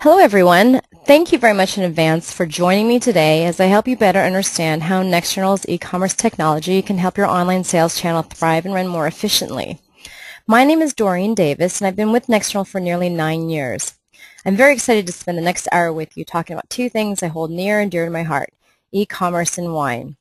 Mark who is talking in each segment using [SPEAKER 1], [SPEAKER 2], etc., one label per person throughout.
[SPEAKER 1] Hello everyone. Thank you very much in advance for joining me today as I help you better understand how Nexternal's e-commerce technology can help your online sales channel thrive and run more efficiently. My name is Doreen Davis and I've been with Nexternal for nearly 9 years. I'm very excited to spend the next hour with you talking about two things I hold near and dear to my heart, e-commerce and wine.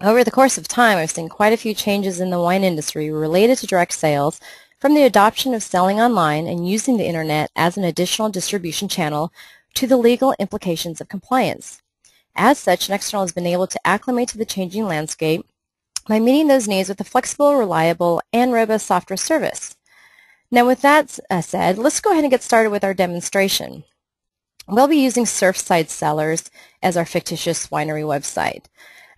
[SPEAKER 1] Over the course of time, I've seen quite a few changes in the wine industry related to direct sales, from the adoption of selling online and using the internet as an additional distribution channel to the legal implications of compliance. As such, Nexternal has been able to acclimate to the changing landscape by meeting those needs with a flexible, reliable, and robust software service. Now with that said, let's go ahead and get started with our demonstration. We'll be using Surfside Sellers as our fictitious winery website.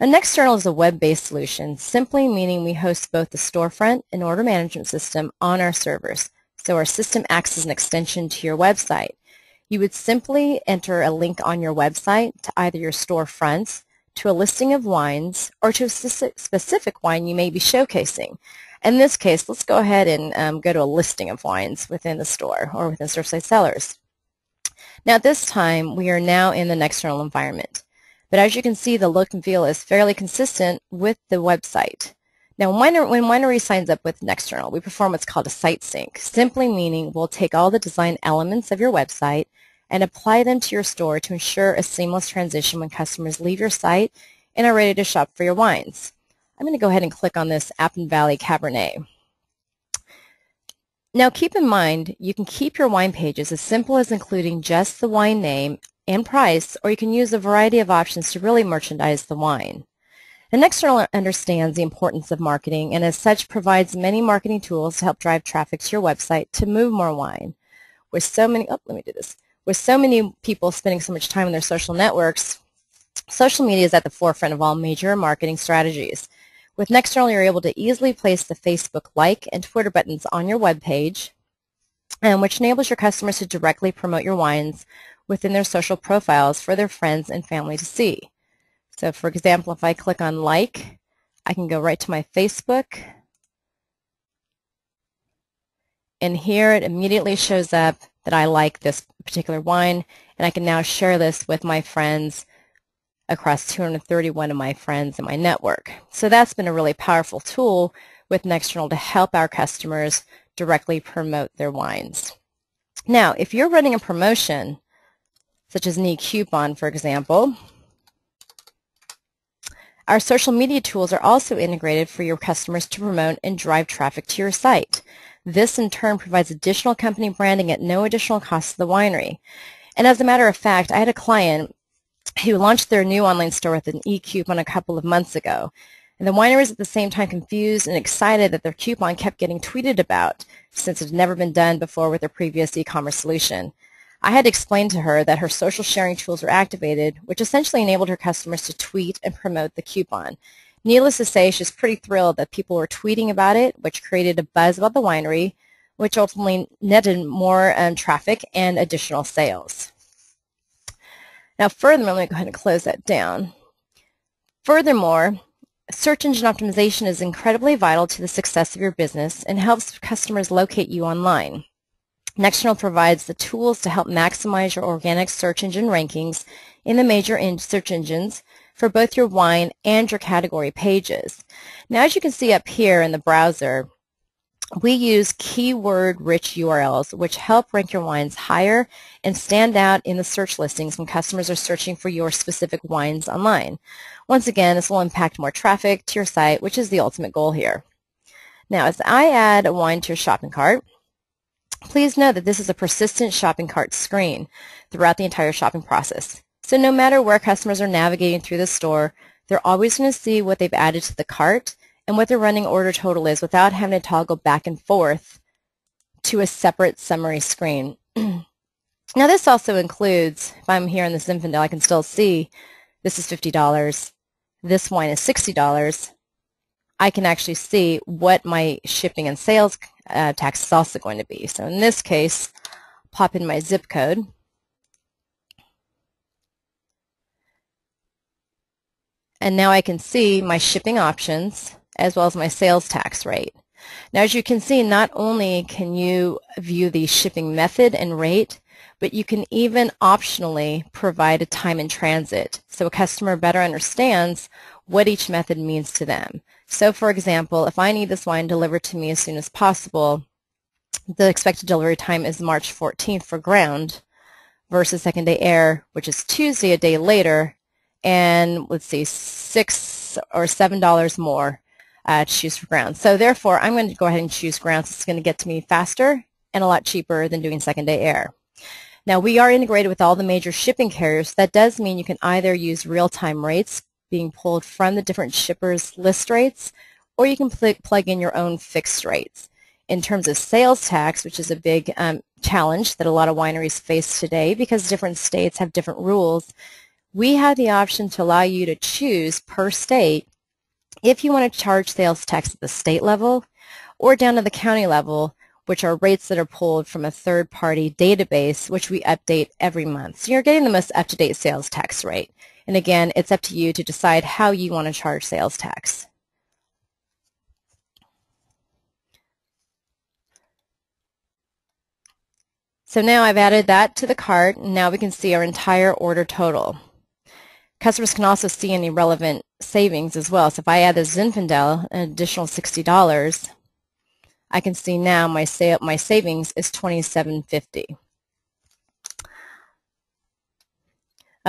[SPEAKER 1] Nexternal is a web-based solution, simply meaning we host both the storefront and order management system on our servers. So our system acts as an extension to your website. You would simply enter a link on your website to either your storefronts, to a listing of wines, or to a specific wine you may be showcasing. In this case, let's go ahead and go to a listing of wines within the store or within Surfside Sellers. Now at this time, we are now in the Nexternal environment. But as you can see, the look and feel is fairly consistent with the website. Now, when Winery signs up with Nexternal, we perform what's called a site sync, simply meaning we'll take all the design elements of your website and apply them to your store to ensure a seamless transition when customers leave your site and are ready to shop for your wines. I'm going to go ahead and click on this Appin Valley Cabernet. Now, keep in mind, you can keep your wine pages as simple as including just the wine name and price, or you can use a variety of options to really merchandise the wine. And Nexternal understands the importance of marketing and as such provides many marketing tools to help drive traffic to your website to move more wine. With so many people spending so much time on their social networks, social media is at the forefront of all major marketing strategies. With Nexternal, you're able to easily place the Facebook like and Twitter buttons on your web page, which enables your customers to directly promote your wines within their social profiles for their friends and family to see. So for example, if I click on like, I can go right to my Facebook, and here it immediately shows up that I like this particular wine, and I can now share this with my friends across 231 of my friends in my network. So that's been a really powerful tool with Nexternal to help our customers directly promote their wines. Now, if you're running a promotion, such as an e-coupon, for example, our social media tools are also integrated for your customers to promote and drive traffic to your site. This, in turn, provides additional company branding at no additional cost to the winery. And as a matter of fact, I had a client who launched their new online store with an e-coupon a couple of months ago. And the winery was at the same time confused and excited that their coupon kept getting tweeted about since it had never been done before with their previous e-commerce solution. I had to explain to her that her social sharing tools were activated, which essentially enabled her customers to tweet and promote the coupon. Needless to say, she was pretty thrilled that people were tweeting about it, which created a buzz about the winery, which ultimately netted more traffic and additional sales. Now furthermore, let me go ahead and close that down. Furthermore, search engine optimization is incredibly vital to the success of your business and helps customers locate you online. Nexternal provides the tools to help maximize your organic search engine rankings in the major search engines for both your wine and your category pages. Now, as you can see up here in the browser, we use keyword-rich URLs, which help rank your wines higher and stand out in the search listings when customers are searching for your specific wines online. Once again, this will impact more traffic to your site, which is the ultimate goal here. Now, as I add a wine to your shopping cart, please know that this is a persistent shopping cart screen throughout the entire shopping process. So no matter where customers are navigating through the store, they're always going to see what they've added to the cart and what their running order total is without having to toggle back and forth to a separate summary screen. Now this also includes, if I'm here in this Zinfandel, I can still see this is $50, this wine is $60. I can actually see what my shipping and sales tax is also going to be. So in this case, pop in my zip code. And now I can see my shipping options as well as my sales tax rate. Now, as you can see, not only can you view the shipping method and rate, but you can even optionally provide a time in transit so a customer better understands what each method means to them. So for example, if I need this wine delivered to me as soon as possible, the expected delivery time is March 14th for ground versus second day air, which is Tuesday, a day later, and let's see, $6 or $7 more to choose for ground. So therefore, I'm going to go ahead and choose ground. So it's going to get to me faster and a lot cheaper than doing second day air. Now, we are integrated with all the major shipping carriers. That does mean you can either use real-time rates being pulled from the different shippers' list rates, or you can plug in your own fixed rates. In terms of sales tax, which is a big challenge that a lot of wineries face today because different states have different rules, we have the option to allow you to choose per state if you want to charge sales tax at the state level or down to the county level, which are rates that are pulled from a third-party database, which we update every month. So you're getting the most up-to-date sales tax rate. And again, it's up to you to decide how you want to charge sales tax. So now I've added that to the cart, and now we can see our entire order total. Customers can also see any relevant savings as well. So if I add the Zinfandel, an additional $60, I can see now my savings is $27.50.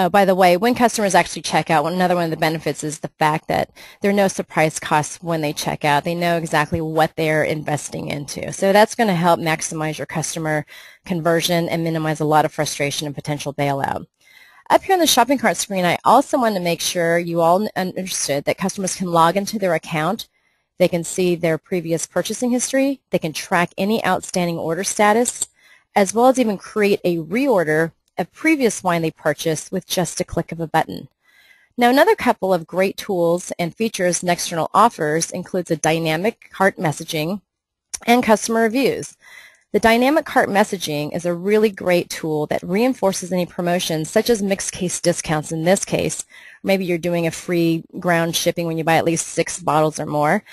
[SPEAKER 1] By the way, when customers actually check out, another one of the benefits is the fact that there are no surprise costs when they check out. They know exactly what they're investing into. So that's going to help maximize your customer conversion and minimize a lot of frustration and potential bailout. Up here on the shopping cart screen, I also want to make sure you all understood that customers can log into their account. They can see their previous purchasing history. They can track any outstanding order status, as well as even create a reorder of previous wine they purchased with just a click of a button. Now, another couple of great tools and features Nexternal offers includes a dynamic cart messaging and customer reviews. The dynamic cart messaging is a really great tool that reinforces any promotions, such as mixed case discounts in this case. Maybe you're doing a free ground shipping when you buy at least 6 bottles or more.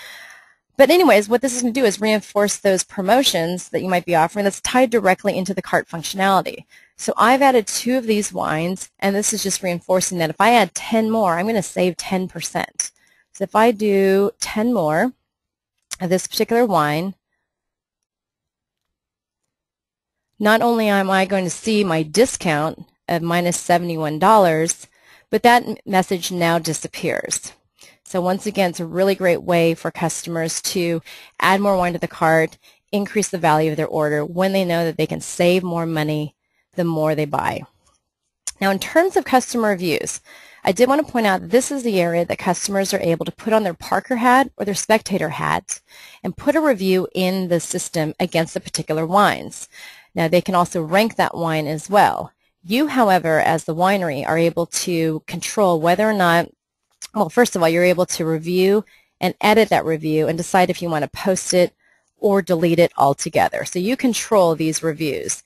[SPEAKER 1] But anyways, what this is going to do is reinforce those promotions that you might be offering that's tied directly into the cart functionality. So I've added 2 of these wines, and this is just reinforcing that if I add 10 more, I'm going to save 10%. So if I do 10 more of this particular wine, not only am I going to see my discount of minus $71, but that message now disappears. So once again, it's a really great way for customers to add more wine to the cart, increase the value of their order when they know that they can save more money the more they buy. Now, in terms of customer reviews, I did want to point out that this is the area that customers are able to put on their Parker hat or their spectator hat and put a review in the system against the particular wines. Now, they can also rank that wine as well. You, however, as the winery, are able to control whether or not, well, first of all, you're able to review and edit that review and decide if you want to post it or delete it altogether. So you control these reviews.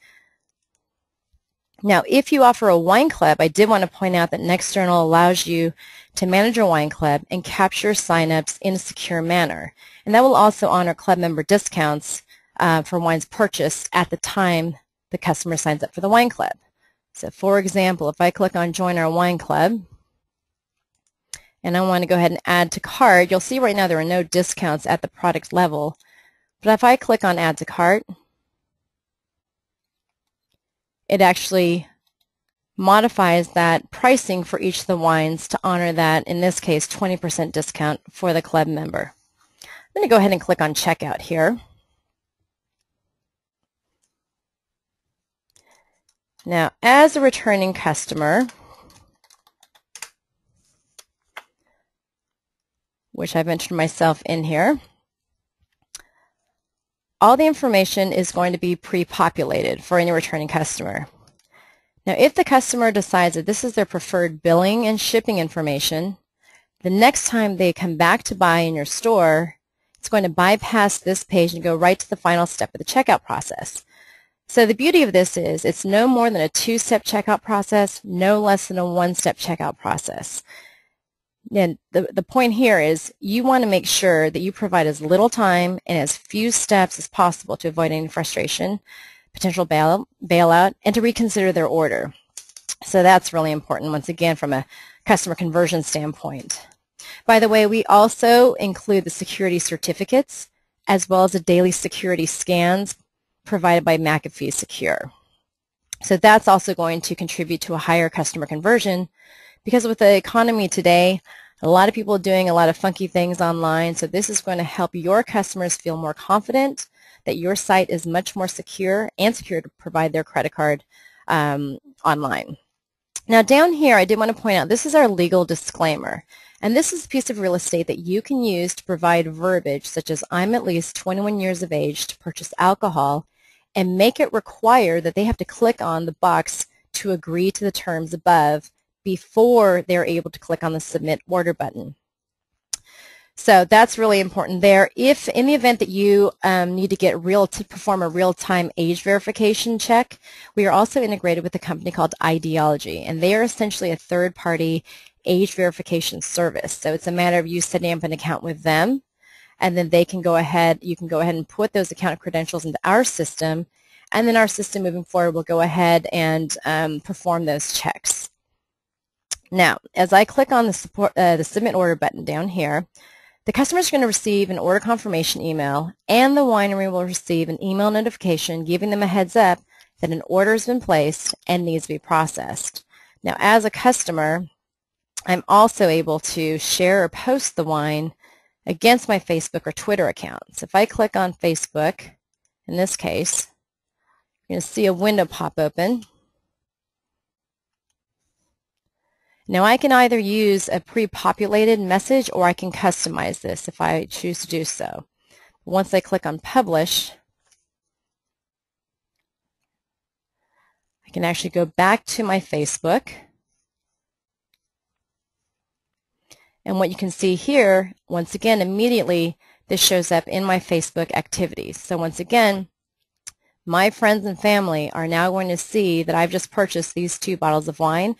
[SPEAKER 1] Now, if you offer a wine club, I did want to point out that Nexternal allows you to manage your wine club and capture signups in a secure manner. And that will also honor club member discounts for wines purchased at the time the customer signs up for the wine club. So for example, if I click on Join Our Wine Club, and I want to go ahead and add to cart, you'll see right now there are no discounts at the product level. But if I click on Add to Cart, it actually modifies that pricing for each of the wines to honor that, in this case, 20% discount for the club member. I'm going to go ahead and click on Checkout here. Now, as a returning customer, which I've entered myself in here, all the information is going to be pre-populated for any returning customer. Now, if the customer decides that this is their preferred billing and shipping information, the next time they come back to buy in your store, it's going to bypass this page and go right to the final step of the checkout process. So the beauty of this is it's no more than a 2-step checkout process, no less than a 1-step checkout process. And the point here is you want to make sure that you provide as little time and as few steps as possible to avoid any frustration. potential bailout, and to reconsider their order. So that's really important, once again, from a customer conversion standpoint. By the way, we also include the security certificates as well as the daily security scans provided by McAfee Secure. So that's also going to contribute to a higher customer conversion, because with the economy today, a lot of people are doing a lot of funky things online, so this is going to help your customers feel more confident that your site is much more secure to provide their credit card online. Now down here, I did want to point out, this is our legal disclaimer. And this is a piece of real estate that you can use to provide verbiage such as I'm at least 21 years of age to purchase alcohol, and make it require that they have to click on the box to agree to the terms above before they're able to click on the Submit Order button. So that's really important there. If in the event that you need to perform a real-time age verification check, we are also integrated with a company called Ideology, and they are essentially a third-party age verification service. So it's a matter of you setting up an account with them, and then you can go ahead and put those account credentials into our system, and then our system moving forward will go ahead and perform those checks. Now, as I click on the Submit Order button down here, the customer is going to receive an order confirmation email, and the winery will receive an email notification giving them a heads up that an order has been placed and needs to be processed. Now, as a customer, I'm also able to share or post the wine against my Facebook or Twitter account. So if I click on Facebook, in this case, you're going to see a window pop open. Now I can either use a pre-populated message, or I can customize this if I choose to do so. Once I click on Publish, I can actually go back to my Facebook. And what you can see here, once again, immediately this shows up in my Facebook activities. So once again, my friends and family are now going to see that I've just purchased these 2 bottles of wine.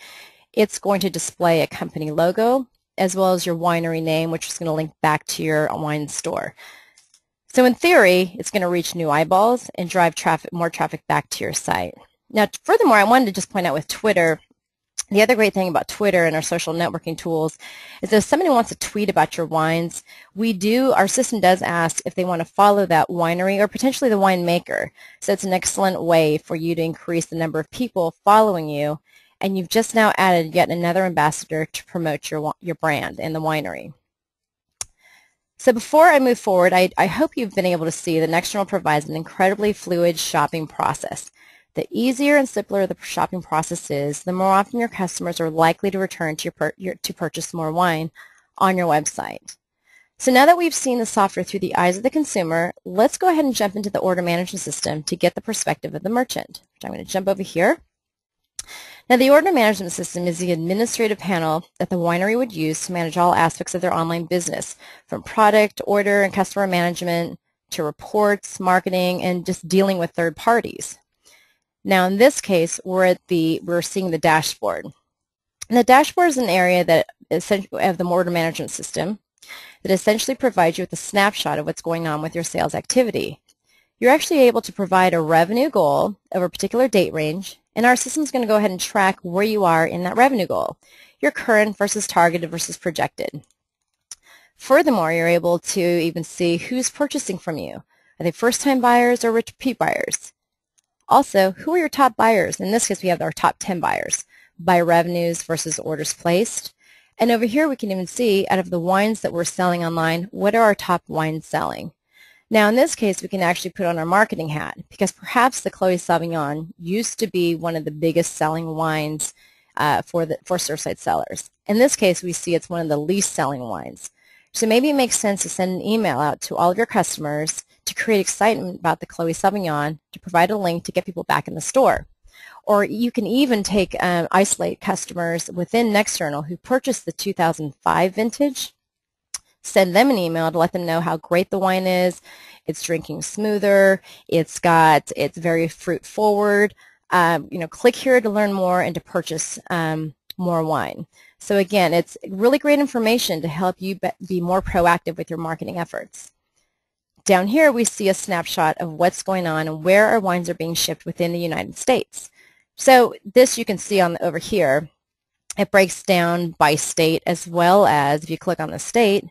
[SPEAKER 1] It's going to display a company logo as well as your winery name, which is going to link back to your wine store. So in theory, it's going to reach new eyeballs and drive more traffic back to your site. Now, furthermore, I wanted to just point out with Twitter, the other great thing about Twitter and our social networking tools is that if somebody wants to tweet about your wines, our system does ask if they want to follow that winery or potentially the winemaker. So it's an excellent way for you to increase the number of people following you, and you've just now added yet another ambassador to promote your brand and the winery. So before I move forward, I hope you've been able to see that Nexternal provides an incredibly fluid shopping process. The easier and simpler the shopping process is, the more often your customers are likely to return to purchase more wine on your website. So now that we've seen the software through the eyes of the consumer, let's go ahead and jump into the order management system to get the perspective of the merchant. I'm going to jump over here. Now, the order management system is the administrative panel that the winery would use to manage all aspects of their online business, from product, order, and customer management to reports, marketing, and just dealing with third parties. Now, in this case, we're seeing the dashboard. And the dashboard is an area that of the order management system that essentially provides you with a snapshot of what's going on with your sales activity. You're actually able to provide a revenue goal over a particular date range, and our system is going to go ahead and track where you are in that revenue goal, your current versus targeted versus projected. Furthermore, you're able to even see who's purchasing from you. Are they first-time buyers or repeat buyers? Also, who are your top buyers? In this case, we have our top 10 buyers by revenues versus orders placed. And over here, we can even see out of the wines that we're selling online, what are our top wines selling? Now, in this case, we can actually put on our marketing hat, because perhaps the Chloe Sauvignon used to be one of the biggest selling wines for Surfside sellers. In this case, we see it's one of the least selling wines. So maybe it makes sense to send an email out to all of your customers to create excitement about the Chloe Sauvignon, to provide a link to get people back in the store. Or you can even isolate customers within Nexternal who purchased the 2005 vintage, send them an email to let them know how great the wine is. It's drinking smoother. It's very fruit forward. Click here to learn more and to purchase more wine. So again, it's really great information to help you be more proactive with your marketing efforts. Down here, we see a snapshot of what's going on and where our wines are being shipped within the United States. So this you can see over here. It breaks down by state, as well as if you click on the state,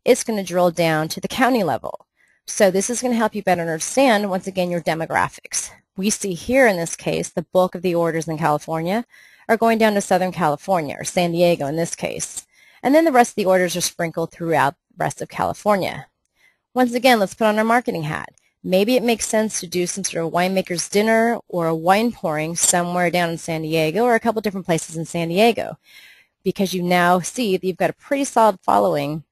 [SPEAKER 1] it's going to drill down to the county level. So this is going to help you better understand, once again, your demographics. We see here in this case, the bulk of the orders in California are going down to Southern California, or San Diego in this case. And then the rest of the orders are sprinkled throughout the rest of California. Once again, let's put on our marketing hat. Maybe it makes sense to do some sort of winemaker's dinner or a wine pouring somewhere down in San Diego or a couple different places in San Diego, because you now see that you've got a pretty solid following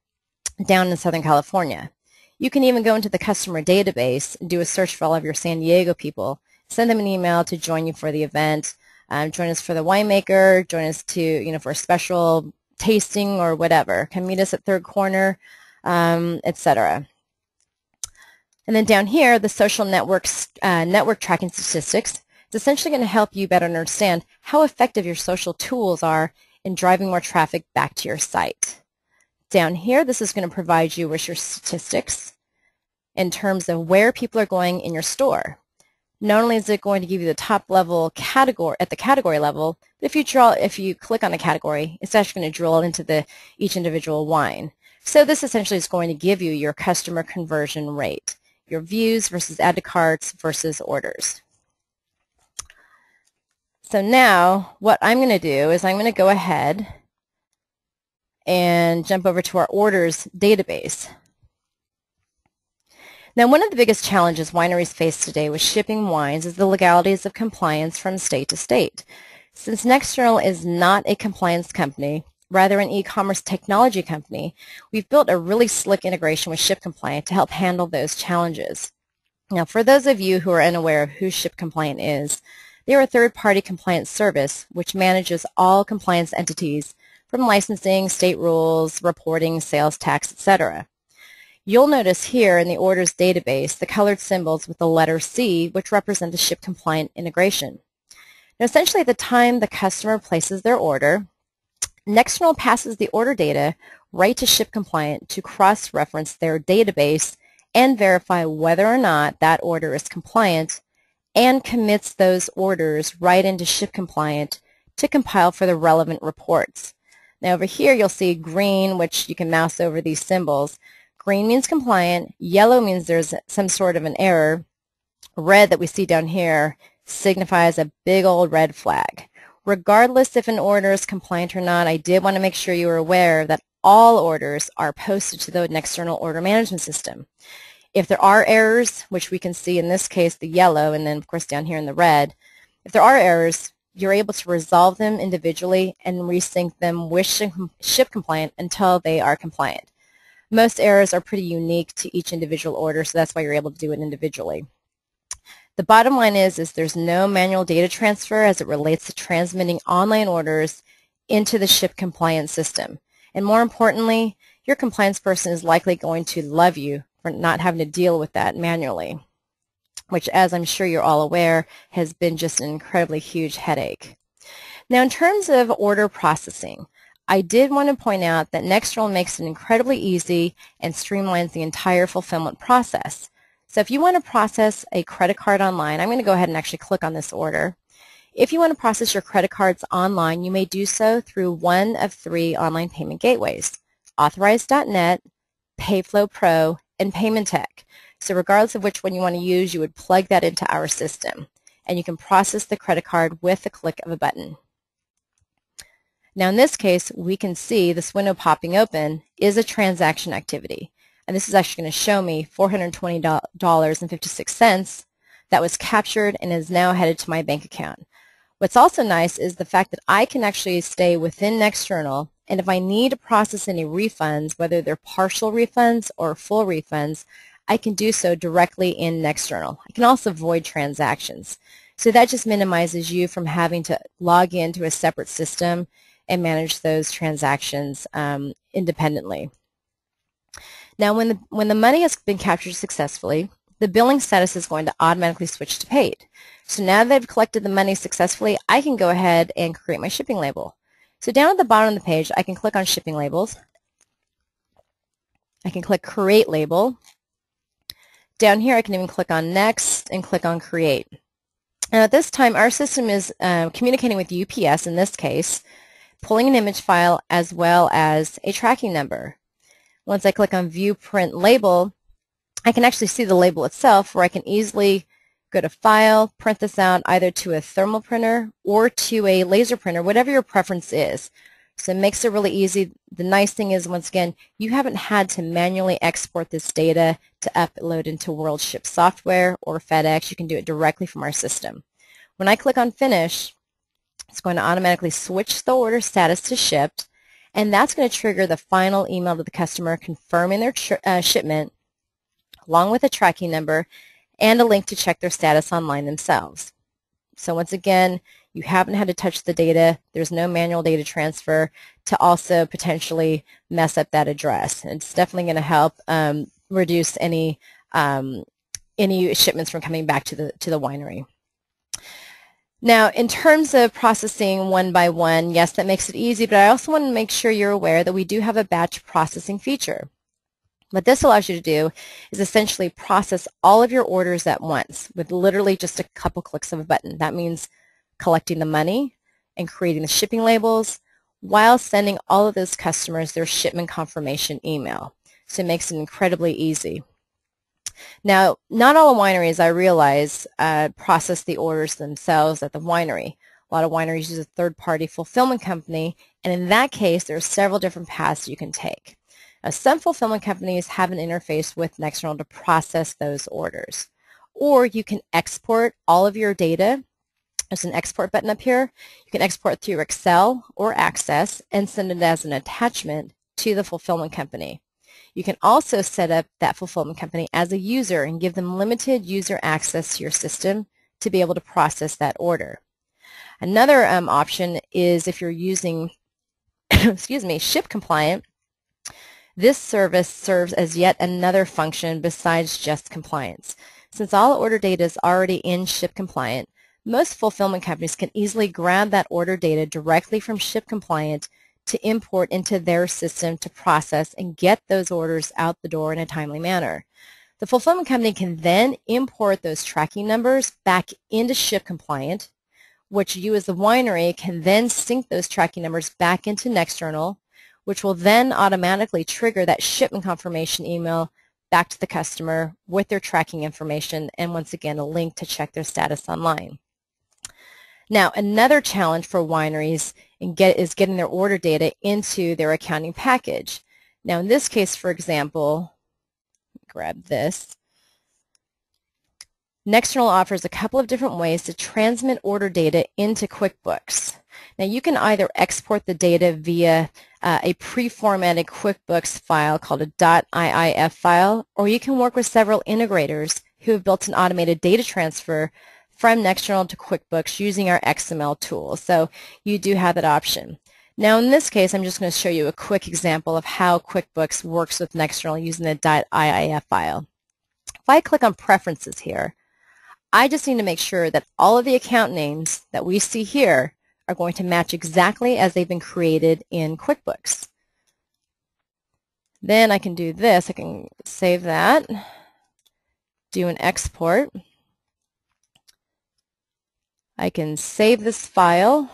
[SPEAKER 1] down in Southern California. You can even go into the customer database and do a search for all of your San Diego people, send them an email to join you for the event, join us for the winemaker, join us to, for a special tasting or whatever. Come meet us at Third Corner, etc. And then down here, the social network tracking statistics. It's essentially going to help you better understand how effective your social tools are in driving more traffic back to your site. Down here, this is going to provide you with your statistics in terms of where people are going in your store. Not only is it going to give you the top level category at the category level, but if you click on a category, it's actually going to drill into each individual wine. So this essentially is going to give you your customer conversion rate, your views versus add to carts versus orders. So now what I'm going to do is I'm going to go ahead and jump over to our orders database. Now, one of the biggest challenges wineries face today with shipping wines is the legalities of compliance from state to state. Since Nexternal is not a compliance company, rather an e-commerce technology company, we've built a really slick integration with ShipCompliant to help handle those challenges. Now, for those of you who are unaware of who ShipCompliant is, they are a third-party compliance service which manages all compliance entities from licensing, state rules, reporting, sales tax, etc. You'll notice here in the orders database the colored symbols with the letter C, which represent the ShipCompliant integration. Now, essentially, at the time the customer places their order, Nexternal passes the order data right to ShipCompliant to cross-reference their database and verify whether or not that order is compliant, and commits those orders right into ShipCompliant to compile for the relevant reports. Now over here you'll see green, which you can mouse over these symbols. Green means compliant, yellow means there's some sort of an error, red that we see down here signifies a big old red flag. Regardless if an order is compliant or not, I did want to make sure you were aware that all orders are posted to the Nexternal order management system. If there are errors, which we can see in this case the yellow, and then of course down here in the red, if there are errors, you're able to resolve them individually and resync them with ShipCompliant until they are compliant. Most errors are pretty unique to each individual order, so that's why you're able to do it individually. The bottom line is there's no manual data transfer as it relates to transmitting online orders into the ShipCompliant system. And more importantly, your compliance person is likely going to love you for not having to deal with that manually, which, as I'm sure you're all aware, has been just an incredibly huge headache. Now, in terms of order processing, I did want to point out that Nexternal makes it incredibly easy and streamlines the entire fulfillment process. So if you want to process a credit card online, I'm going to go ahead and actually click on this order. If you want to process your credit cards online, you may do so through one of 3 online payment gateways: Authorize.net, PayFlow Pro, and Paymentech. So regardless of which one you want to use, you would plug that into our system, and you can process the credit card with the click of a button. Now in this case, we can see this window popping open is a transaction activity, and this is actually going to show me $420.56 that was captured and is now headed to my bank account. What's also nice is the fact that I can actually stay within Nexternal, and if I need to process any refunds, whether they're partial refunds or full refunds, I can do so directly in Nexternal. I can also void transactions. So that just minimizes you from having to log into a separate system and manage those transactions independently. Now, when the money has been captured successfully, the billing status is going to automatically switch to paid. So now that I've collected the money successfully, I can go ahead and create my shipping label. So down at the bottom of the page, I can click on Shipping Labels. I can click Create Label. Down here, I can even click on Next and click on Create. Now at this time, our system is communicating with UPS in this case, pulling an image file as well as a tracking number. Once I click on View Print Label, I can actually see the label itself, where I can easily go to File, print this out either to a thermal printer or to a laser printer, whatever your preference is. So it makes it really easy. The nice thing is, once again, you haven't had to manually export this data to upload into WorldShip software or FedEx. You can do it directly from our system. When I click on Finish, it's going to automatically switch the order status to shipped, and that's going to trigger the final email to the customer confirming their shipment, along with a tracking number and a link to check their status online themselves. So once again, you haven't had to touch the data. There's no manual data transfer to also potentially mess up that address. It's definitely going to help reduce any shipments from coming back to the winery. Now, in terms of processing one by one, yes, that makes it easy, but I also want to make sure you're aware that we do have a batch processing feature. What this allows you to do is essentially process all of your orders at once with literally just a couple clicks of a button. That means collecting the money and creating the shipping labels while sending all of those customers their shipment confirmation email. So it makes it incredibly easy. Now, not all wineries, I realize, process the orders themselves at the winery. A lot of wineries use a third-party fulfillment company, and in that case, there are several different paths you can take. Some fulfillment companies have an interface with Nexternal to process those orders. Or you can export all of your data. There's an export button up here. You can export through Excel or Access and send it as an attachment to the fulfillment company. You can also set up that fulfillment company as a user and give them limited user access to your system to be able to process that order. Another option is if you're using Ship Compliant. This service serves as yet another function besides just compliance. Since all order data is already in Ship Compliant, most fulfillment companies can easily grab that order data directly from Ship Compliant to import into their system to process and get those orders out the door in a timely manner. The fulfillment company can then import those tracking numbers back into Ship Compliant, which you as the winery can then sync those tracking numbers back into Nexternal, which will then automatically trigger that shipment confirmation email back to the customer with their tracking information and, once again, a link to check their status online. Now, another challenge for wineries is getting their order data into their accounting package. Now, in this case, for example, grab this. Nexternal offers a couple of different ways to transmit order data into QuickBooks. Now, you can either export the data via a pre-formatted QuickBooks file called a .iif file, or you can work with several integrators who have built an automated data transfer from Nexternal to QuickBooks using our XML tool. So you do have that option. Now, in this case, I'm just going to show you a quick example of how QuickBooks works with Nexternal using the .iif file. If I click on Preferences here, I just need to make sure that all of the account names that we see here are going to match exactly as they've been created in QuickBooks. Then I can do this. I can save that, do an export. I can save this file.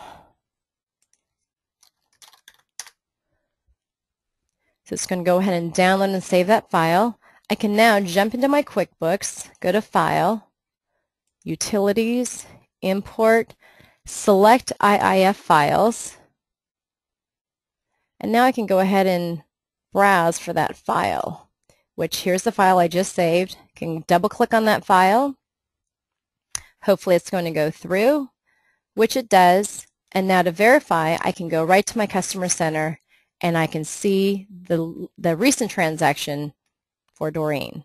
[SPEAKER 1] So it's going to go ahead and download and save that file. I can now jump into my QuickBooks, go to File, Utilities, Import, select IIF files, and now I can go ahead and browse for that file, which here's the file I just saved. I can double click on that file. Hopefully it's going to go through, which it does, and now to verify I can go right to my Customer Center and I can see the recent transaction for Doreen.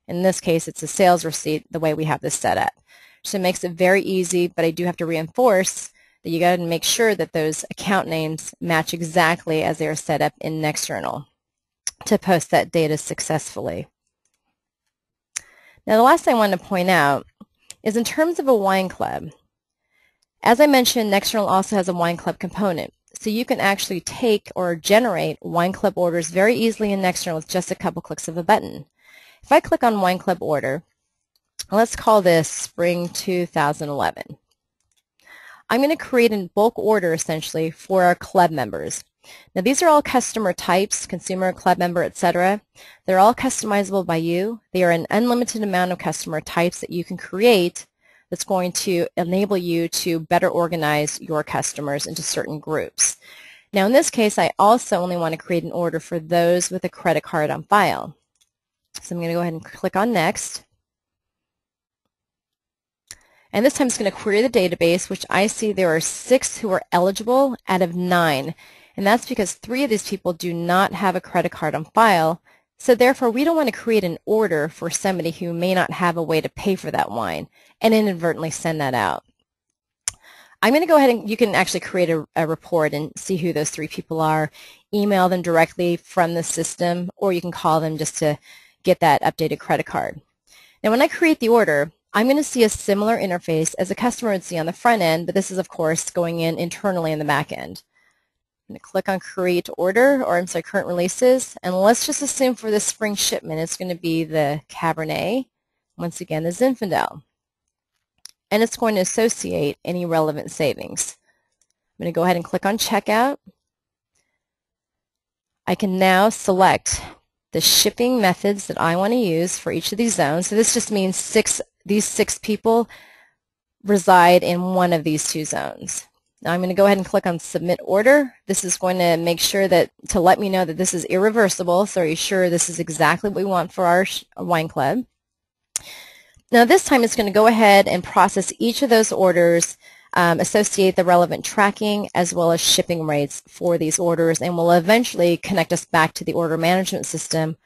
[SPEAKER 1] In this case, it's a sales receipt the way we have this set up. So it makes it very easy, but I do have to reinforce that you got to make sure that those account names match exactly as they are set up in Nexternal to post that data successfully. Now, the last thing I want to point out is in terms of a wine club. As I mentioned, Nexternal also has a wine club component. So you can actually take or generate wine club orders very easily in Nexternal with just a couple clicks of a button. If I click on Wine Club order, let's call this Spring 2011. I'm going to create a bulk order essentially for our club members. Now these are all customer types, consumer, club member, etc. They're all customizable by you. They are an unlimited amount of customer types that you can create that's going to enable you to better organize your customers into certain groups. Now in this case, I also only want to create an order for those with a credit card on file. So I'm going to go ahead and click on Next. And this time it's going to query the database, which I see there are 6 who are eligible out of 9. And that's because 3 of these people do not have a credit card on file. So therefore, we don't want to create an order for somebody who may not have a way to pay for that wine and inadvertently send that out. I'm going to go ahead and you can actually create a report and see who those 3 people are, email them directly from the system, or you can call them just to get that updated credit card. Now when I create the order, I'm going to see a similar interface as a customer would see on the front end, but this is of course going in internally in the back end. I'm going to click on Create Order, or I'm sorry, Current Releases, and let's just assume for this spring shipment it's going to be the Cabernet, once again the Zinfandel, and it's going to associate any relevant savings. I'm going to go ahead and click on Checkout. I can now select the shipping methods that I want to use for each of these zones. So this just means these 6 people reside in one of these 2 zones. Now I'm going to go ahead and click on Submit Order. This is going to make sure to let me know that this is irreversible. So are you sure this is exactly what we want for our wine club? Now this time it's going to go ahead and process each of those orders, associate the relevant tracking as well as shipping rates for these orders, and will eventually connect us back to the order management system,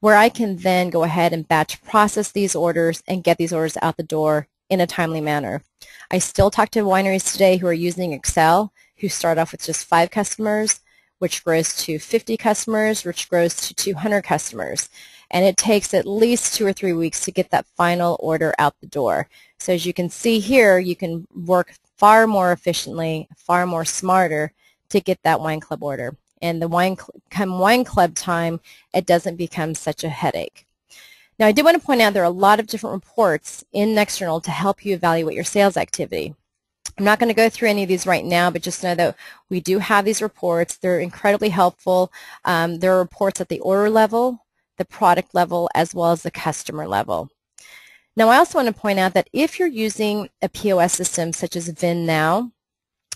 [SPEAKER 1] where I can then go ahead and batch process these orders and get these orders out the door in a timely manner. I still talk to wineries today who are using Excel, who start off with just 5 customers, which grows to 50 customers, which grows to 200 customers. And it takes at least 2 or 3 weeks to get that final order out the door. So as you can see here, you can work far more efficiently, far more smarter to get that wine club order. And the come wine club time, it doesn't become such a headache. Now I do want to point out there are a lot of different reports in Nexternal to help you evaluate your sales activity. I'm not going to go through any of these right now, but just know that we do have these reports. They're incredibly helpful. There are reports at the order level, the product level, as well as the customer level. Now I also want to point out that if you're using a POS system such as VinNow,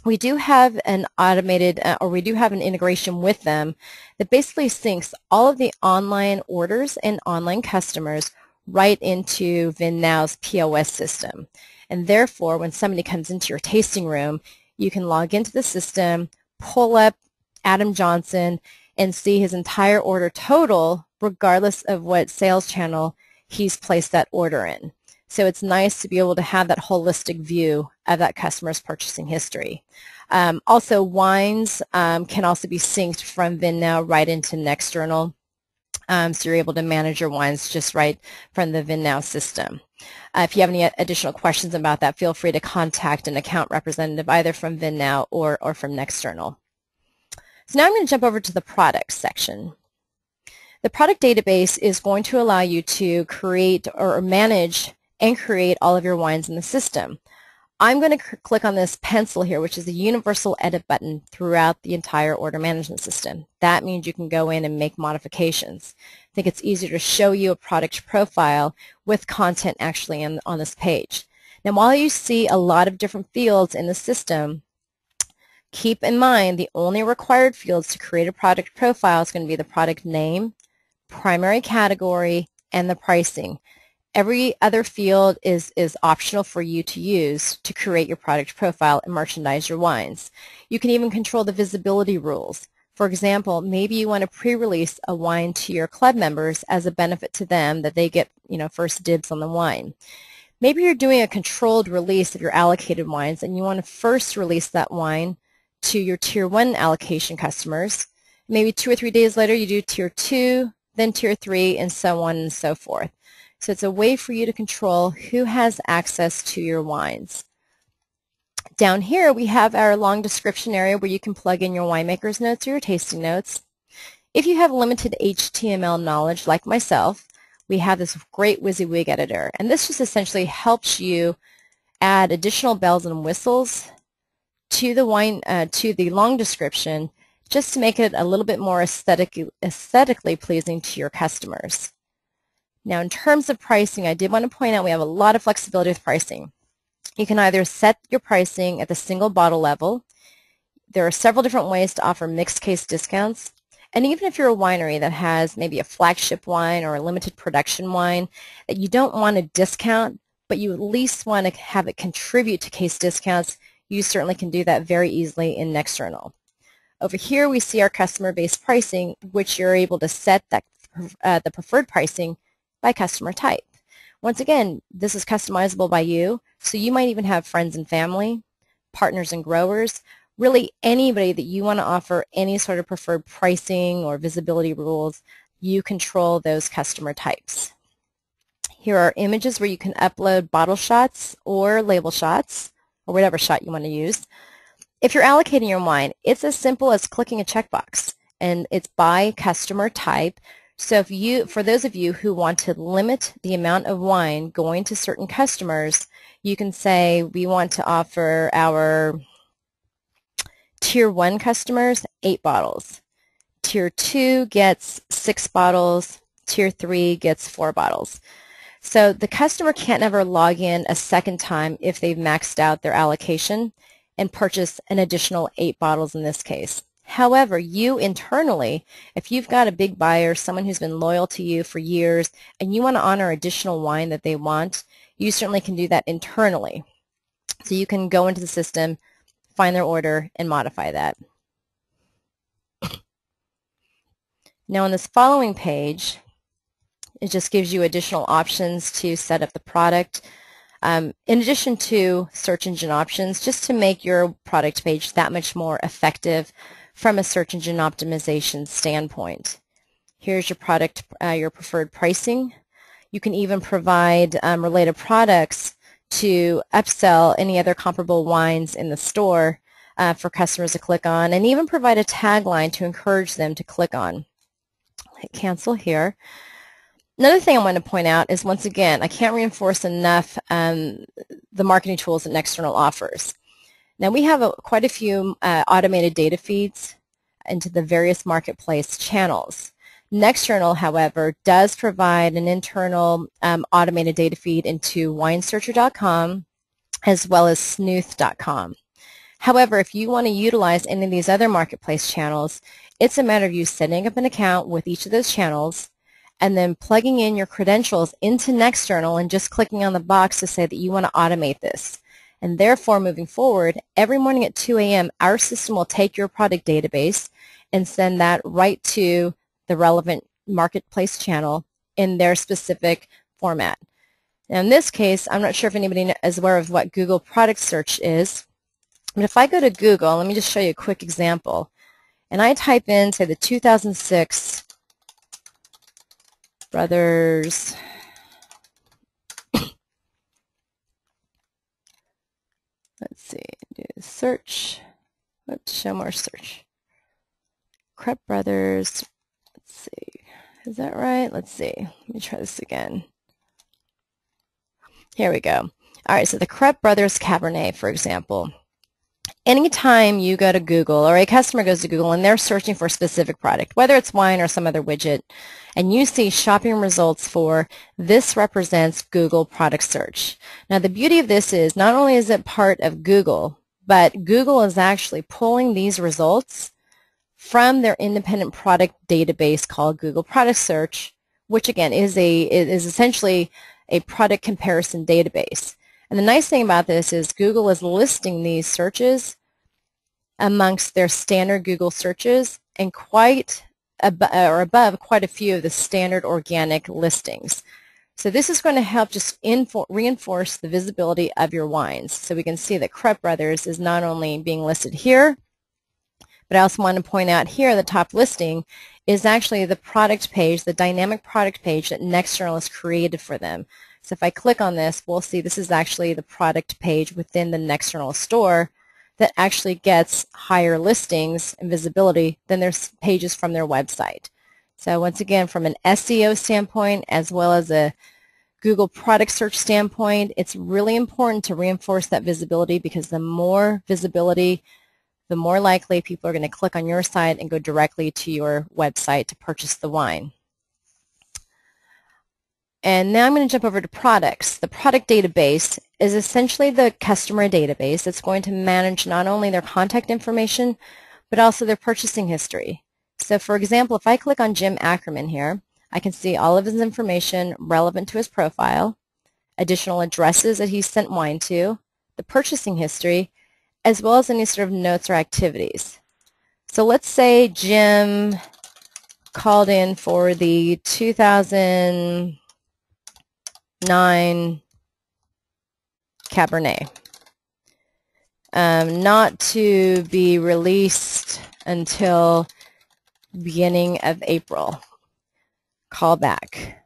[SPEAKER 1] we do have an automated, or we do have an integration with them that basically syncs all of the online orders and online customers right into VinNow's POS system. And therefore, when somebody comes into your tasting room, you can log into the system, pull up Adam Johnson, and see his entire order total, regardless of what sales channel he's placed that order in. So it's nice to be able to have that holistic view of that customer's purchasing history. Also, wines can also be synced from VinNow right into Nexternal. So you're able to manage your wines just right from the VinNow system. If you have any additional questions about that, feel free to contact an account representative either from VinNow or from Nexternal. So now I'm going to jump over to the products section. The product database is going to allow you to create or manage and create all of your wines in the system. I'm going to click on this pencil here, which is the universal edit button throughout the entire order management system. That means you can go in and make modifications. I think it's easier to show you a product profile with content actually on this page. Now, while you see a lot of different fields in the system, keep in mind the only required fields to create a product profile is going to be the product name, primary category, and the pricing. Every other field is optional for you to use to create your product profile and merchandise your wines. You can even control the visibility rules. For example, maybe you want to pre-release a wine to your club members as a benefit to them that they get, first dibs on the wine. Maybe you're doing a controlled release of your allocated wines and you want to first release that wine to your Tier 1 allocation customers. Maybe 2 or 3 days later you do Tier 2, then Tier 3, and so on and so forth. So it's a way for you to control who has access to your wines. Down here we have our long description area where you can plug in your winemaker's notes or your tasting notes. If you have limited HTML knowledge like myself, we have this great WYSIWYG editor. And this just essentially helps you add additional bells and whistles to the long description, just to make it a little bit more aesthetically pleasing to your customers. Now, in terms of pricing, I did want to point out we have a lot of flexibility with pricing. You can either set your pricing at the single bottle level. There are several different ways to offer mixed case discounts. And even if you're a winery that has maybe a flagship wine or a limited production wine that you don't want to discount, but you at least want to have it contribute to case discounts, you certainly can do that very easily in Nexternal. Over here we see our customer-based pricing, which you're able to set that, the preferred pricing by customer type. Once again, this is customizable by you, so you might even have friends and family, partners and growers, really anybody that you want to offer any sort of preferred pricing or visibility rules. You control those customer types. Here are images where you can upload bottle shots or label shots, or whatever shot you want to use. If you're allocating your wine, it's as simple as clicking a checkbox, and it's by customer type. So for those of you who want to limit the amount of wine going to certain customers, you can say we want to offer our Tier 1 customers 8 bottles. Tier 2 gets 6 bottles. Tier 3 gets 4 bottles. So the customer can't ever log in a second time if they've maxed out their allocation and purchase an additional 8 bottles in this case. However, you internally, if you've got a big buyer, someone who's been loyal to you for years, and you want to honor additional wine that they want, you certainly can do that internally. So you can go into the system, find their order, and modify that. Now on this following page, it just gives you additional options to set up the product. In addition to search engine options, just to make your product page that much more effective from a search engine optimization standpoint. Here's your product, your preferred pricing. You can even provide related products to upsell any other comparable wines in the store for customers to click on, and even provide a tagline to encourage them to click on. Hit cancel here. Another thing I want to point out is, once again, I can't reinforce enough the marketing tools that Nexternal offers. Now we have quite a few automated data feeds into the various marketplace channels. Nexternal, however, does provide an internal automated data feed into winesearcher.com as well as snooth.com. However, if you want to utilize any of these other marketplace channels, it's a matter of you setting up an account with each of those channels and then plugging in your credentials into Nexternal and just clicking on the box to say that you want to automate this. And therefore, moving forward, every morning at 2 a.m., our system will take your product database and send that right to the relevant marketplace channel in their specific format. Now, in this case, I'm not sure if anybody is aware of what Google Product Search is, but if I go to Google, let me just show you a quick example, and I type in, say, the 2006 Brothers let's see, do search, let's show more search. Crep Brothers, let's see, is that right? Let's see, let me try this again. Here we go. All right, so the Crep Brothers Cabernet, for example. Anytime you go to Google, or a customer goes to Google and they're searching for a specific product, whether it's wine or some other widget, and you see shopping results for this represents Google Product Search. Now the beauty of this is not only is it part of Google, but Google is actually pulling these results from their independent product database called Google Product Search, which again is essentially a product comparison database. And the nice thing about this is Google is listing these searches amongst their standard Google searches and above quite a few of the standard organic listings. So this is going to help just reinforce the visibility of your wines. So we can see that Crep Brothers is not only being listed here, but I also want to point out here the top listing is actually the product page, the dynamic product page that Nexternal has created for them. So if I click on this, we'll see this is actually the product page within the Nexternal store that actually gets higher listings and visibility than their pages from their website. So once again, from an SEO standpoint as well as a Google product search standpoint, it's really important to reinforce that visibility, because the more visibility, the more likely people are going to click on your site and go directly to your website to purchase the wine. And now I'm going to jump over to products. The product database is essentially the customer database that's going to manage not only their contact information, but also their purchasing history. So for example, if I click on Jim Ackerman here, I can see all of his information relevant to his profile, additional addresses that he sent wine to, the purchasing history, as well as any sort of notes or activities. So let's say Jim called in for the 2009 Cabernet, not to be released until beginning of April. Call back.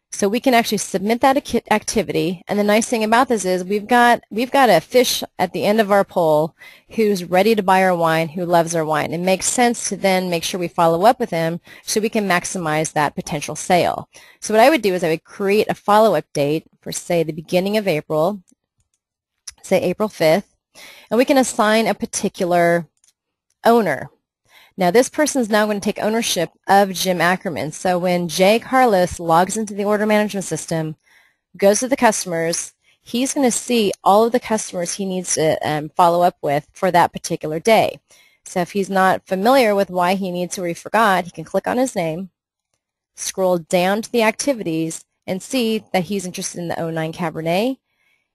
[SPEAKER 1] So we can actually submit that activity, and the nice thing about this is we've got a fish at the end of our pole who's ready to buy our wine, who loves our wine. It makes sense to then make sure we follow up with him so we can maximize that potential sale. So what I would do is I would create a follow-up date for, say, the beginning of April, say April 5th, and we can assign a particular owner. Now this person is now going to take ownership of Jim Ackerman. So when Jay Carlos logs into the order management system, goes to the customers, he's going to see all of the customers he needs to follow up with for that particular day. So if he's not familiar with why he needs to, or he forgot, he can click on his name, scroll down to the activities, and see that he's interested in the 09 Cabernet.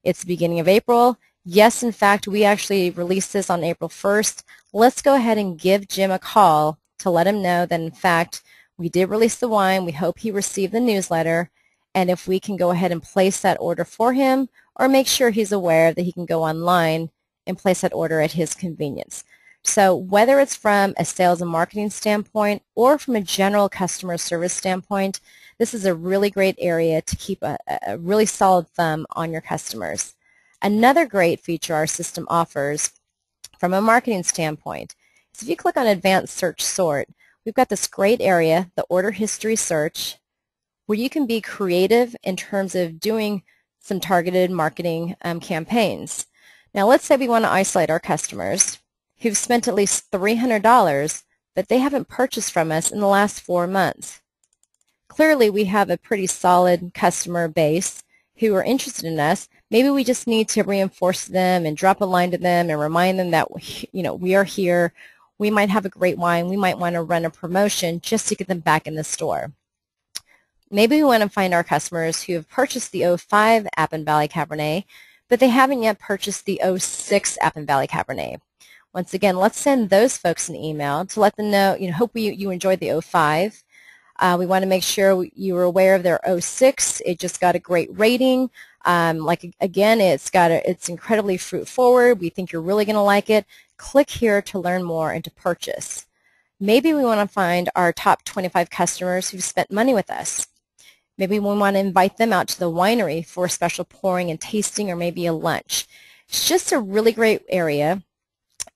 [SPEAKER 1] It's the beginning of April. Yes, in fact, we actually released this on April 1st. Let's go ahead and give Jim a call to let him know that, in fact, we did release the wine. We hope he received the newsletter, and if we can go ahead and place that order for him, or make sure he's aware that he can go online and place that order at his convenience. So whether it's from a sales and marketing standpoint or from a general customer service standpoint, this is a really great area to keep a really solid thumb on your customers. Another great feature our system offers from a marketing standpoint is if you click on Advanced Search Sort, we've got this great area, the Order History Search, where you can be creative in terms of doing some targeted marketing campaigns. Now let's say we want to isolate our customers who've spent at least $300, but they haven't purchased from us in the last 4 months. Clearly we have a pretty solid customer base who are interested in us. Maybe we just need to reinforce them and drop a line to them and remind them that, you know, we are here. We might have a great wine. We might want to run a promotion just to get them back in the store. Maybe we want to find our customers who have purchased the 05 Appin Valley Cabernet, but they haven't yet purchased the 06 Appin Valley Cabernet. Once again, let's send those folks an email to let them know, you know, hope you enjoyed the 05. We want to make sure you were aware of their 06. It just got a great rating. Again, it's incredibly fruit forward. We think you're really going to like it. Click here to learn more and to purchase. Maybe we want to find our top 25 customers who've spent money with us. Maybe we want to invite them out to the winery for a special pouring and tasting, or maybe a lunch. It's just a really great area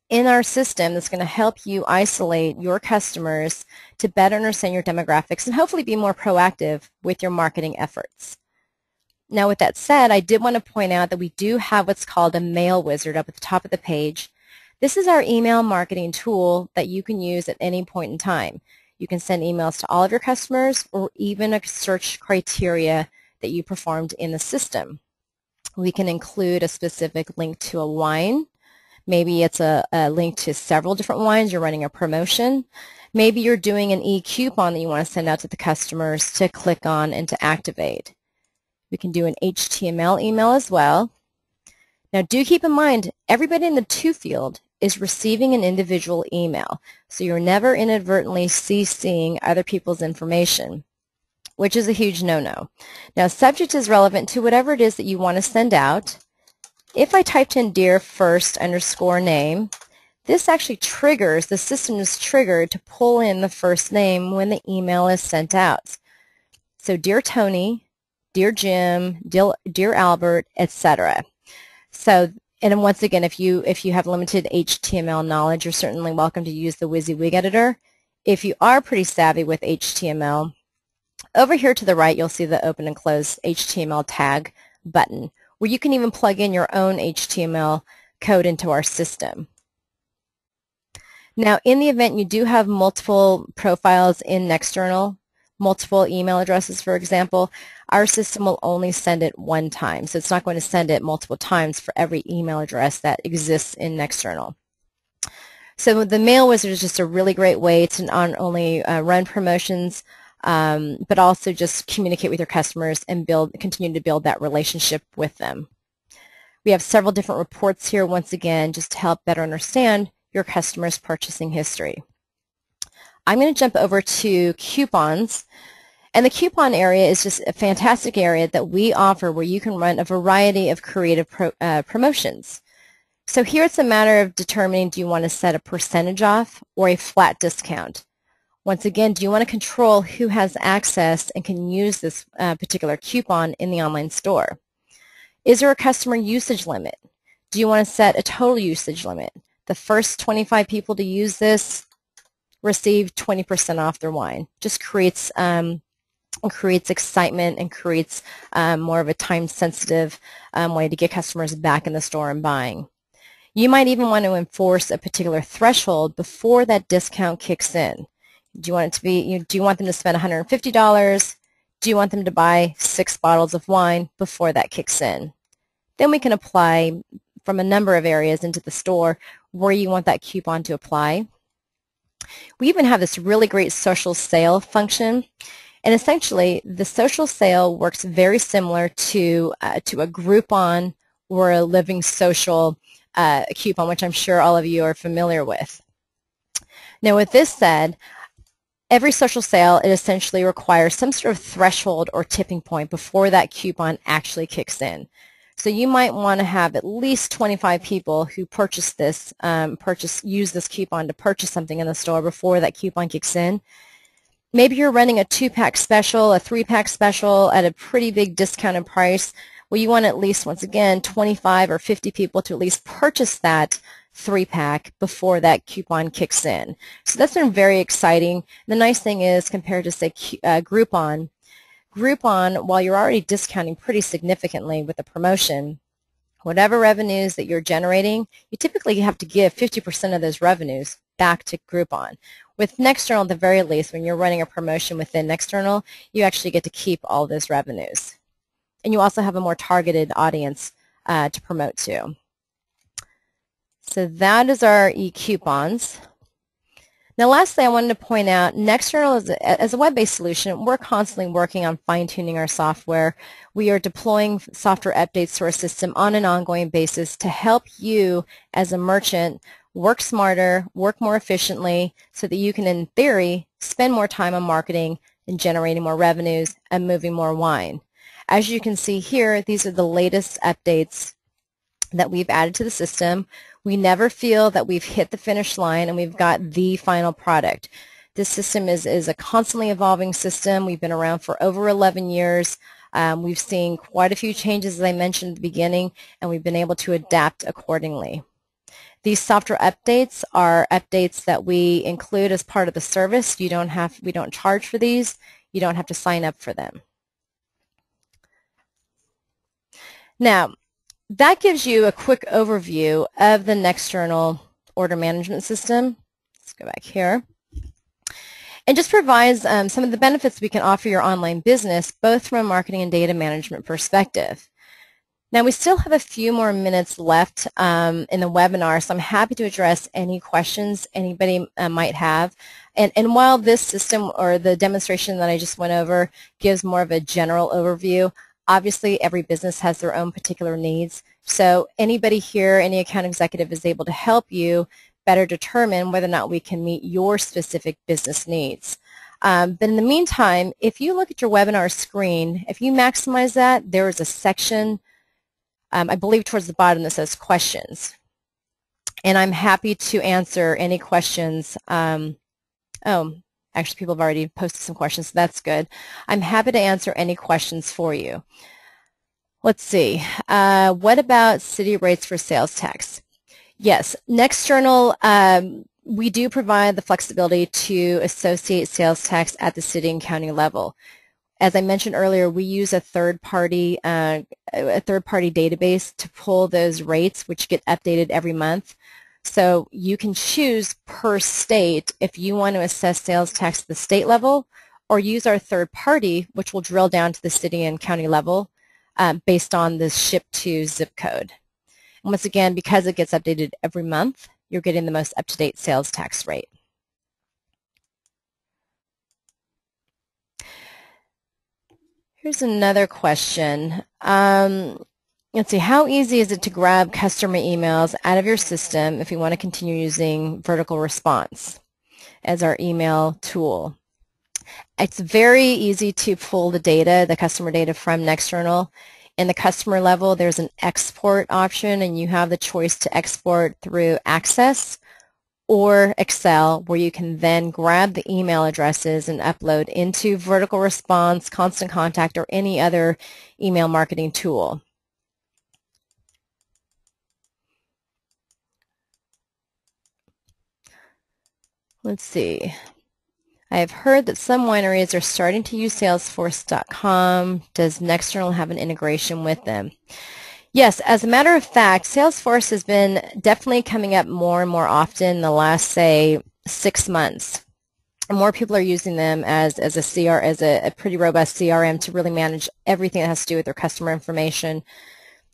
[SPEAKER 1] in our system that's going to help you isolate your customers to better understand your demographics and hopefully be more proactive with your marketing efforts. Now with that said, I did want to point out that we do have what's called a mail wizard up at the top of the page. This is our email marketing tool that you can use at any point in time. You can send emails to all of your customers, or even a search criteria that you performed in the system. We can include a specific link to a wine. Maybe it's a link to several different wines. You're running a promotion. Maybe you're doing an e-coupon that you want to send out to the customers to click on and to activate. We can do an HTML email as well. Now do keep in mind, everybody in the to field is receiving an individual email, so you're never inadvertently CCing other people's information, which is a huge no-no. Now subject is relevant to whatever it is that you want to send out. If I typed in dear first underscore name, this actually triggers, the system is triggered to pull in the first name when the email is sent out. So dear Tony, dear Jim, dear Albert, etc. So And once again, if you have limited HTML knowledge, you're certainly welcome to use the WYSIWYG editor. If you are pretty savvy with HTML, over here to the right, you'll see the open and close HTML tag button, where you can even plug in your own HTML code into our system. Now, in the event you do have multiple profiles in Nexternal, multiple email addresses, for example, our system will only send it one time. So it's not going to send it multiple times for every email address that exists in Nexternal. So the Mail Wizard is just a really great way to not only run promotions, but also just communicate with your customers and continue to build that relationship with them. We have several different reports here, once again, just to help better understand your customer's purchasing history. I'm going to jump over to coupons. And the coupon area is just a fantastic area that we offer where you can run a variety of creative promotions. So here it's a matter of determining, do you want to set a percentage off or a flat discount? Once again, do you want to control who has access and can use this particular coupon in the online store? Is there a customer usage limit? Do you want to set a total usage limit? The first 25 people to use this receive 20% off their wine. Just creates excitement and creates more of a time-sensitive way to get customers back in the store and buying. You might even want to enforce a particular threshold before that discount kicks in. Do you want it to be? Do you want them to spend $150? Do you want them to buy 6 bottles of wine before that kicks in? Then we can apply from a number of areas into the store where you want that coupon to apply. We even have this really great social sale function. And essentially, the social sale works very similar to a Groupon or a Living Social coupon, which I'm sure all of you are familiar with. Now, with this said, every social sale, it essentially requires some sort of threshold or tipping point before that coupon actually kicks in. So you might want to have at least 25 people who purchase this, use this coupon to purchase something in the store before that coupon kicks in. Maybe you're running a 2-pack special, a 3-pack special at a pretty big discounted price. Well, you want at least, once again, 25 or 50 people to at least purchase that 3-pack before that coupon kicks in. So that's been very exciting. The nice thing is, compared to, say, Groupon, while you're already discounting pretty significantly with the promotion, whatever revenues that you're generating, you typically have to give 50% of those revenues back to Groupon. With Nexternal, at the very least, when you're running a promotion within Nexternal, you actually get to keep all those revenues. And you also have a more targeted audience to promote to. So that is our e-coupons. Now, lastly, I wanted to point out, Nexternal as a web-based solution, we're constantly working on fine-tuning our software. We are deploying software updates to our system on an ongoing basis to help you as a merchant work smarter, work more efficiently, so that you can, in theory, spend more time on marketing and generating more revenues and moving more wine. As you can see here, these are the latest updates that we've added to the system. We never feel that we've hit the finish line and we've got the final product. This system is a constantly evolving system. We've been around for over 11 years. We've seen quite a few changes, as I mentioned at the beginning, and we've been able to adapt accordingly. These software updates are updates that we include as part of the service. We don't charge for these. You don't have to sign up for them. Now, that gives you a quick overview of the Nexternal order management system. Let's go back here. And just provides some of the benefits we can offer your online business, both from a marketing and data management perspective. Now, we still have a few more minutes left in the webinar, so I'm happy to address any questions anybody might have. And while this system or the demonstration that I just went over gives more of a general overview, obviously every business has their own particular needs. So anybody here, any account executive is able to help you better determine whether or not we can meet your specific business needs. But in the meantime, if you look at your webinar screen, if you maximize that, there is a section, I believe towards the bottom, that says questions. And I'm happy to answer any questions. Actually, people have already posted some questions, so that's good. I'm happy to answer any questions for you. Let's see. What about city rates for sales tax? Yes, Nexternal, we do provide the flexibility to associate sales tax at the city and county level. As I mentioned earlier, we use a third-party database to pull those rates, which get updated every month. So you can choose per state if you want to assess sales tax at the state level, or use our third party, which will drill down to the city and county level based on the ship to zip code. And once again, because it gets updated every month, you're getting the most up-to-date sales tax rate. Here's another question. Let's see, how easy is it to grab customer emails out of your system if you want to continue using vertical response as our email tool? It's very easy to pull the data, the customer data from Nexternal. In the customer level, there's an export option, and you have the choice to export through Access or Excel, where you can then grab the email addresses and upload into Vertical Response, Constant Contact, or any other email marketing tool. Let's see. I have heard that some wineries are starting to use Salesforce.com. Does Nexternal have an integration with them? Yes, as a matter of fact, Salesforce has been definitely coming up more and more often in the last, say, 6 months. And more people are using them as a pretty robust CRM to really manage everything that has to do with their customer information,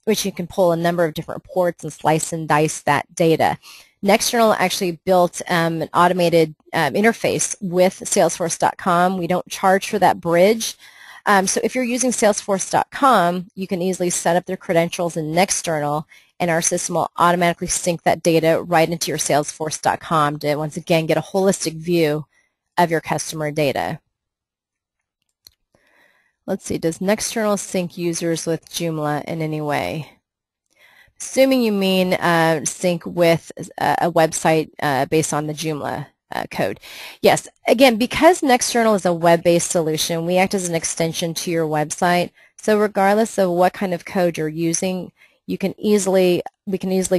[SPEAKER 1] which you can pull a number of different reports and slice and dice that data. Nexternal actually built an automated interface with Salesforce.com. We don't charge for that bridge. So if you're using Salesforce.com, you can easily set up their credentials in Nexternal, and our system will automatically sync that data right into your Salesforce.com to, once again, get a holistic view of your customer data. Let's see, does Nexternal sync users with Joomla in any way? Assuming you mean sync with a website based on the Joomla code. Yes, again, because Nexternal is a web-based solution, we act as an extension to your website. So regardless of what kind of code you're using, we can easily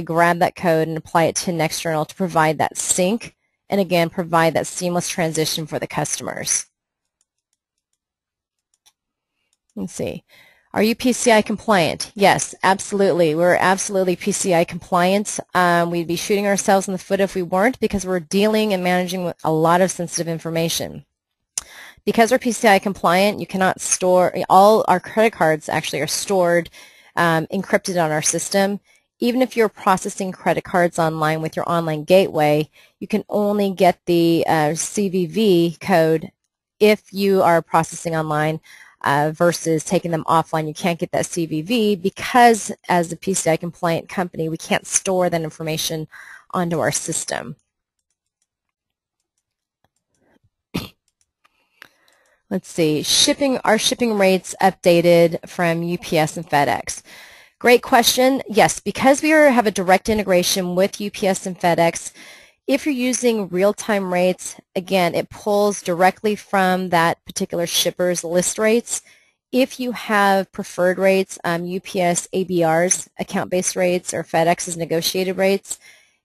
[SPEAKER 1] grab that code and apply it to Nexternal to provide that sync, and again, provide that seamless transition for the customers. Let's see. Are you PCI compliant? Yes, absolutely. We're absolutely PCI compliant. We'd be shooting ourselves in the foot if we weren't, because we're dealing and managing with a lot of sensitive information. Because we're PCI compliant, you cannot store, all our credit cards actually are stored encrypted on our system. Even if you're processing credit cards online with your online gateway, you can only get the CVV code if you are processing online. Versus taking them offline. You can't get that CVV because as a PCI compliant company, we can't store that information onto our system. Let's see, are shipping rates updated from UPS and FedEx? Great question. Yes, because we have a direct integration with UPS and FedEx, if you're using real-time rates, again, it pulls directly from that particular shipper's list rates. If you have preferred rates, UPS ABR's account-based rates or FedEx's negotiated rates,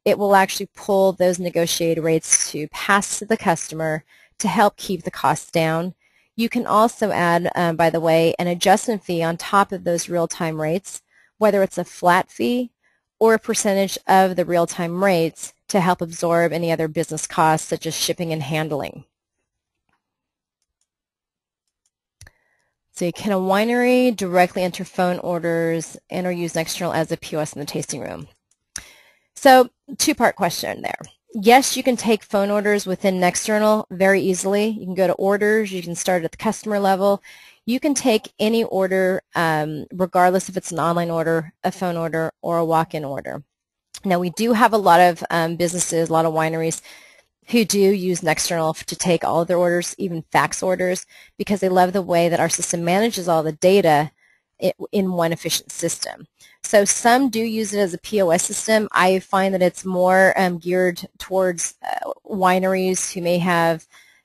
[SPEAKER 1] it will actually pull those negotiated rates to pass to the customer to help keep the costs down. You can also add, by the way, an adjustment fee on top of those real-time rates, whether it's a flat fee or a percentage of the real-time rates, to help absorb any other business costs such as shipping and handling. So can a winery directly enter phone orders and or use Nexternal as a POS in the tasting room? So two-part question there. Yes, you can take phone orders within Nexternal very easily. You can go to orders, you can start at the customer level. You can take any order regardless if it's an online order, a phone order, or a walk-in order. Now, we do have a lot of businesses, a lot of wineries who do use Nexternal to take all of their orders, even fax orders, because they love the way that our system manages all the data in one efficient system. So some do use it as a POS system. I find that it's more geared towards wineries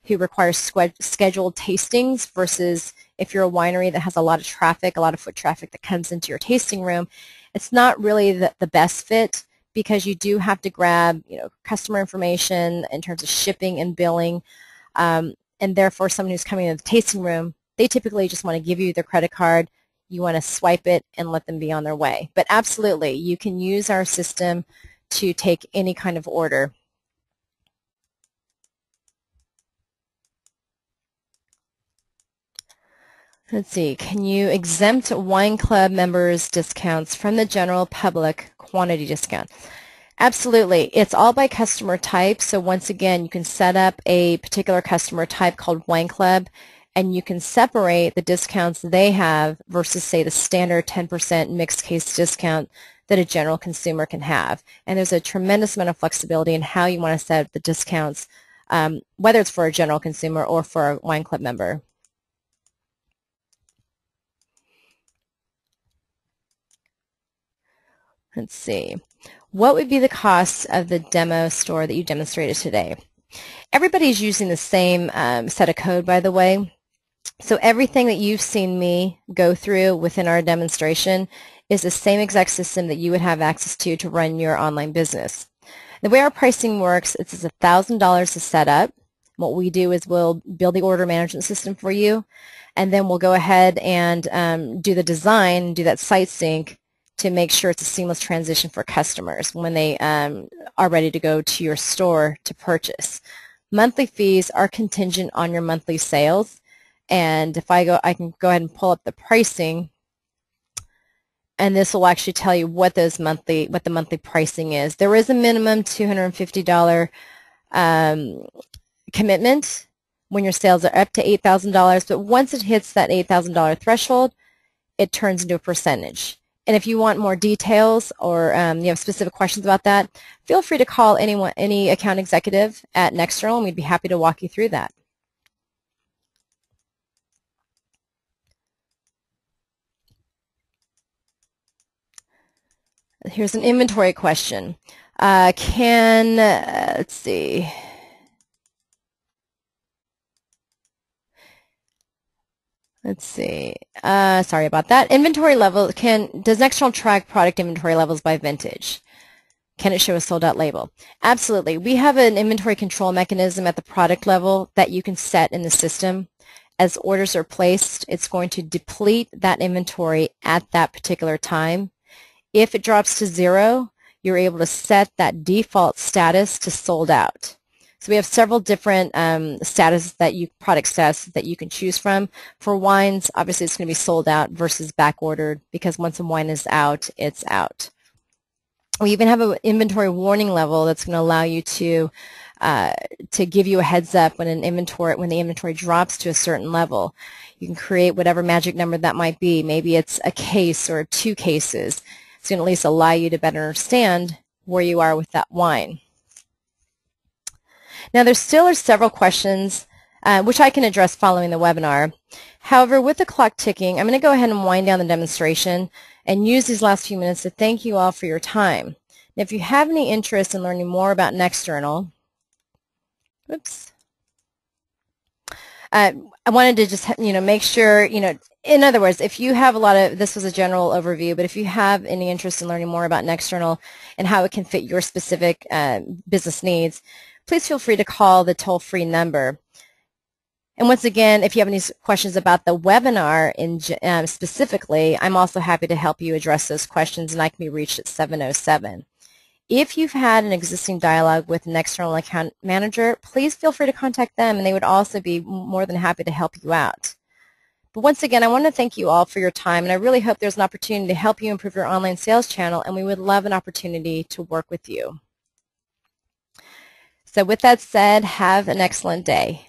[SPEAKER 1] who require scheduled tastings versus if you're a winery that has a lot of traffic, a lot of foot traffic that comes into your tasting room, it's not really the best fit because you do have to grab, customer information in terms of shipping and billing, and therefore someone who's coming into the tasting room, they typically just want to give you their credit card. You want to swipe it and let them be on their way. But absolutely, you can use our system to take any kind of order. Let's see, can you exempt wine club members' discounts from the general public quantity discount? Absolutely. It's all by customer type. So once again, you can set up a particular customer type called wine club, and you can separate the discounts they have versus, say, the standard 10% mixed case discount that a general consumer can have. And there's a tremendous amount of flexibility in how you want to set up the discounts, whether it's for a general consumer or for a wine club member. Let's see. What would be the cost of the demo store that you demonstrated today? Everybody's using the same set of code, by the way. So everything that you've seen me go through within our demonstration is the same exact system that you would have access to run your online business. The way our pricing works, it's $1,000 to set up. What we do is we'll build the order management system for you, and then we'll go ahead and do the design, do that site sync to make sure it's a seamless transition for customers when they are ready to go to your store to purchase. Monthly fees are contingent on your monthly sales, and if I can go ahead and pull up the pricing, and this will actually tell you what the monthly pricing is. There is a minimum $250 commitment when your sales are up to $8,000, but once it hits that $8,000 threshold, it turns into a percentage. And if you want more details or you have specific questions about that, feel free to call any account executive at Nexternal, and we'd be happy to walk you through that. Here's an inventory question. Let's see. Sorry about that. Inventory level, does Nexternal track product inventory levels by vintage? Can it show a sold out label? Absolutely. We have an inventory control mechanism at the product level that you can set in the system. As orders are placed, it's going to deplete that inventory at that particular time. If it drops to 0, you're able to set that default status to sold out. So we have several different product statuses that you can choose from. For wines, obviously it's going to be sold out versus back ordered, because once a wine is out, it's out. We even have an inventory warning level that's going to allow you to give you a heads up when the inventory drops to a certain level. You can create whatever magic number that might be. Maybe it's a case or 2 cases. It's going to at least allow you to better understand where you are with that wine. Now, there still are several questions which I can address following the webinar. However, with the clock ticking, I'm going to go ahead and wind down the demonstration and use these last few minutes to thank you all for your time. Now, if you have any interest in learning more about Nexternal, I wanted to just make sure, in other words, if you have this was a general overview, but if you have any interest in learning more about Nexternal and how it can fit your specific business needs, please feel free to call the toll-free number. And once again, if you have any questions about the webinar specifically, I'm also happy to help you address those questions, and I can be reached at 707. If you've had an existing dialogue with an external account manager, please feel free to contact them, and they would also be more than happy to help you out. But once again, I want to thank you all for your time, and I really hope there's an opportunity to help you improve your online sales channel, and we would love an opportunity to work with you. So with that said, have an excellent day.